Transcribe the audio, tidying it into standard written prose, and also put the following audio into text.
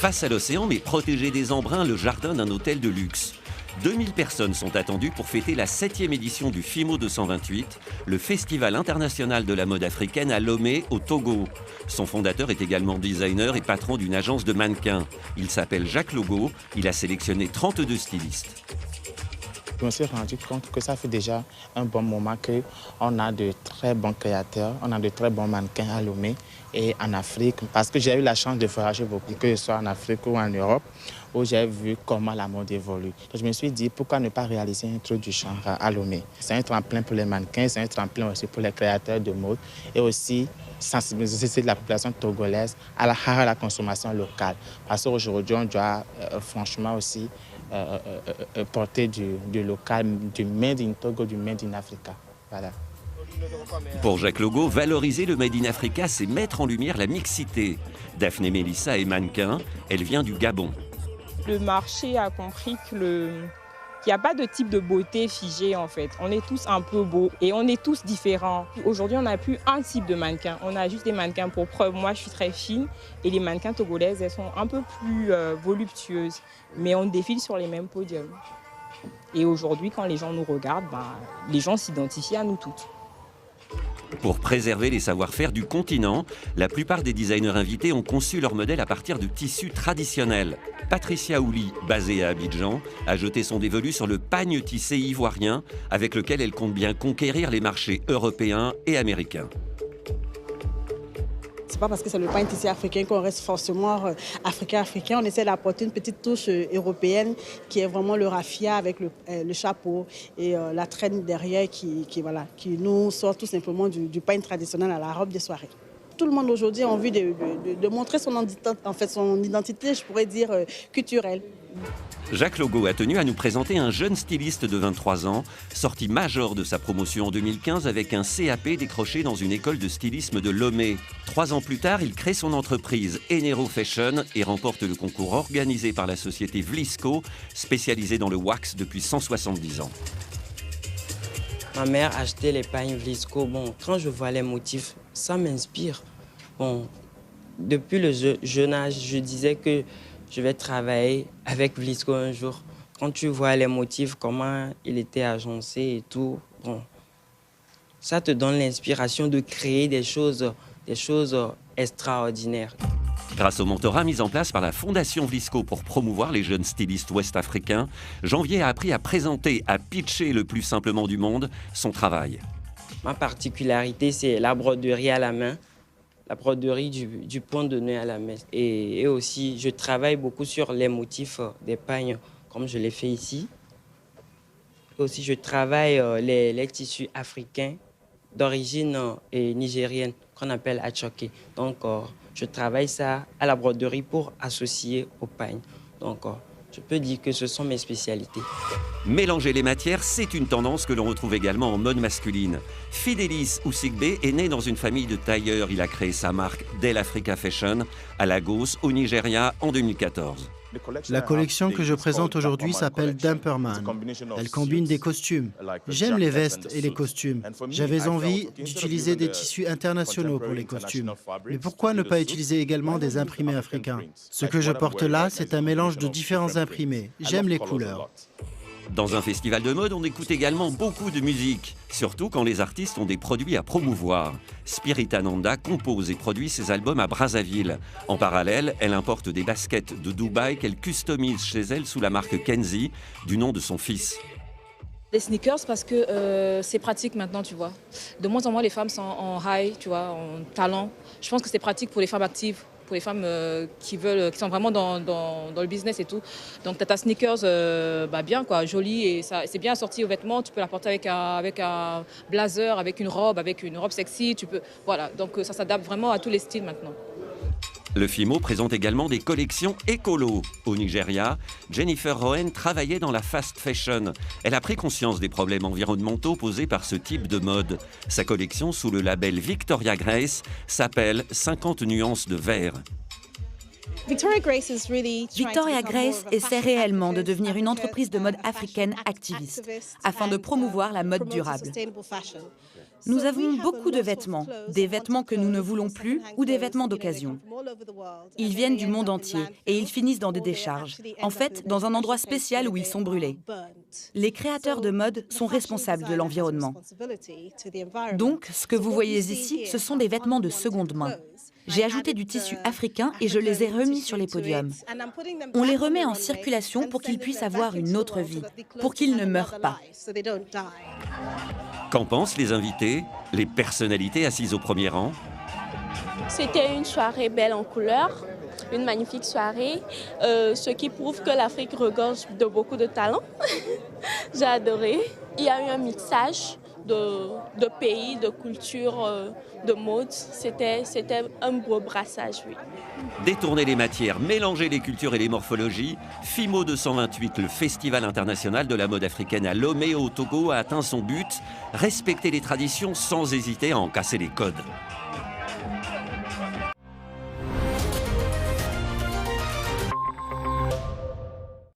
face à l'océan, mais protégé des embruns, le jardin d'un hôtel de luxe. 2000 personnes sont attendues pour fêter la 7e édition du FIMO 228, le Festival international de la mode africaine à Lomé, au Togo. Son fondateur est également designer et patron d'une agence de mannequins. Il s'appelle Jacques Logo, il a sélectionné 32 stylistes. Je me suis rendu compte que ça fait déjà un bon moment qu'on a de très bons créateurs, on a de très bons mannequins à Lomé et en Afrique, parce que j'ai eu la chance de voyager beaucoup, que ce soit en Afrique ou en Europe, où j'ai vu comment la mode évolue. Donc je me suis dit, pourquoi ne pas réaliser un truc du genre à Lomé? C'est un tremplin pour les mannequins, c'est un tremplin aussi pour les créateurs de mode et aussi sensibiliser la population togolaise à la consommation locale. Parce qu'aujourd'hui, on doit franchement aussi porter du local, du Made in Togo, du Made in Africa. Voilà. Pour Jacques Logo, valoriser le Made in Africa, c'est mettre en lumière la mixité. Daphné Mélissa est mannequin, elle vient du Gabon. Le marché a compris qu'il n'y a pas de type de beauté figée en fait. On est tous un peu beaux et on est tous différents. Aujourd'hui, on n'a plus un type de mannequin. On a juste des mannequins pour preuve. Moi, je suis très fine et les mannequins togolaises, elles sont un peu plus voluptueuses. Mais on défile sur les mêmes podiums. Et aujourd'hui, quand les gens nous regardent, les gens s'identifient à nous toutes. Pour préserver les savoir-faire du continent, la plupart des designers invités ont conçu leur modèle à partir de tissus traditionnels. Patricia Ouli, basée à Abidjan, a jeté son dévolu sur le pagne tissé ivoirien avec lequel elle compte bien conquérir les marchés européens et américains. C'est pas parce que c'est le pagne tissé africain qu'on reste forcément africain. On essaie d'apporter une petite touche européenne qui est vraiment le raffia avec le chapeau et la traîne derrière qui nous sort tout simplement du pagne traditionnel à la robe de soirée. Tout le monde aujourd'hui a envie de montrer son identité, je pourrais dire, culturelle. Jacques Logo a tenu à nous présenter un jeune styliste de 23 ans, sorti major de sa promotion en 2015 avec un CAP décroché dans une école de stylisme de Lomé. 3 ans plus tard, il crée son entreprise Enero Fashion et remporte le concours organisé par la société Vlisco, spécialisée dans le wax depuis 170 ans. Ma mère achetait les pagnes Vlisco. Quand je vois les motifs, ça m'inspire. Depuis le jeune âge, je disais que je vais travailler avec Vlisco un jour. Quand tu vois les motifs, comment il était agencé et tout, ça te donne l'inspiration de créer des choses extraordinaires. Grâce au mentorat mis en place par la Fondation Vlisco pour promouvoir les jeunes stylistes ouest-africains, Janvier a appris à présenter, à pitcher le plus simplement du monde, son travail. Ma particularité, c'est la broderie à la main. La broderie du point de nœud à la main. Et aussi, je travaille beaucoup sur les motifs des pagnes, comme je l'ai fait ici. Et aussi, je travaille les tissus africains d'origine nigérienne, qu'on appelle achoké. Donc, je travaille ça à la broderie pour associer aux pagnes. Donc, je peux dire que ce sont mes spécialités. Mélanger les matières, c'est une tendance que l'on retrouve également en mode masculine. Fidelis Usigbe est né dans une famille de tailleurs. Il a créé sa marque Del Africa Fashion à Lagos, au Nigeria, en 2014. La collection que je présente aujourd'hui s'appelle Dumperman. Elle combine des costumes. J'aime les vestes et les costumes. J'avais envie d'utiliser des tissus internationaux pour les costumes. Mais pourquoi ne pas utiliser également des imprimés africains? Ce que je porte là, c'est un mélange de différents imprimés. J'aime les couleurs. Dans un festival de mode, on écoute également beaucoup de musique, surtout quand les artistes ont des produits à promouvoir. Spiritananda compose et produit ses albums à Brazzaville. En parallèle, elle importe des baskets de Dubaï qu'elle customise chez elle sous la marque Kenzie, du nom de son fils. Les sneakers parce que c'est pratique maintenant, tu vois. De moins en moins, les femmes sont en high, tu vois, en talent. Je pense que c'est pratique pour les femmes actives, pour les femmes qui sont vraiment dans le business et tout. Donc, tu as ta sneakers bien, quoi, jolie et c'est bien assorti aux vêtements. Tu peux la porter avec un blazer, avec une robe sexy. Voilà, donc ça s'adapte vraiment à tous les styles maintenant. Le FIMO présente également des collections écolo. Au Nigeria, Jennifer Rowan travaillait dans la fast fashion. Elle a pris conscience des problèmes environnementaux posés par ce type de mode. Sa collection, sous le label Victoria Grace, s'appelle 50 nuances de vert. Victoria Grace essaie réellement de devenir une entreprise de mode africaine activiste afin de promouvoir la mode durable. Nous avons beaucoup de vêtements, des vêtements que nous ne voulons plus ou des vêtements d'occasion. Ils viennent du monde entier et ils finissent dans des décharges, en fait dans un endroit spécial où ils sont brûlés. Les créateurs de mode sont responsables de l'environnement. Donc, ce que vous voyez ici, ce sont des vêtements de seconde main. J'ai ajouté du tissu africain et je les ai remis sur les podiums. On les remet en circulation pour qu'ils puissent avoir une autre vie, pour qu'ils ne meurent pas. Qu'en pensent les invités, les personnalités assises au premier rang? C'était une soirée belle en couleurs, une magnifique soirée, ce qui prouve que l'Afrique regorge de beaucoup de talents. J'ai adoré. Il y a eu un mixage de pays, de cultures, de modes. C'était un beau brassage, oui. Détourner les matières, mélanger les cultures et les morphologies, FIMO 228, le Festival international de la mode africaine à Lomé au Togo, a atteint son but, respecter les traditions sans hésiter à en casser les codes.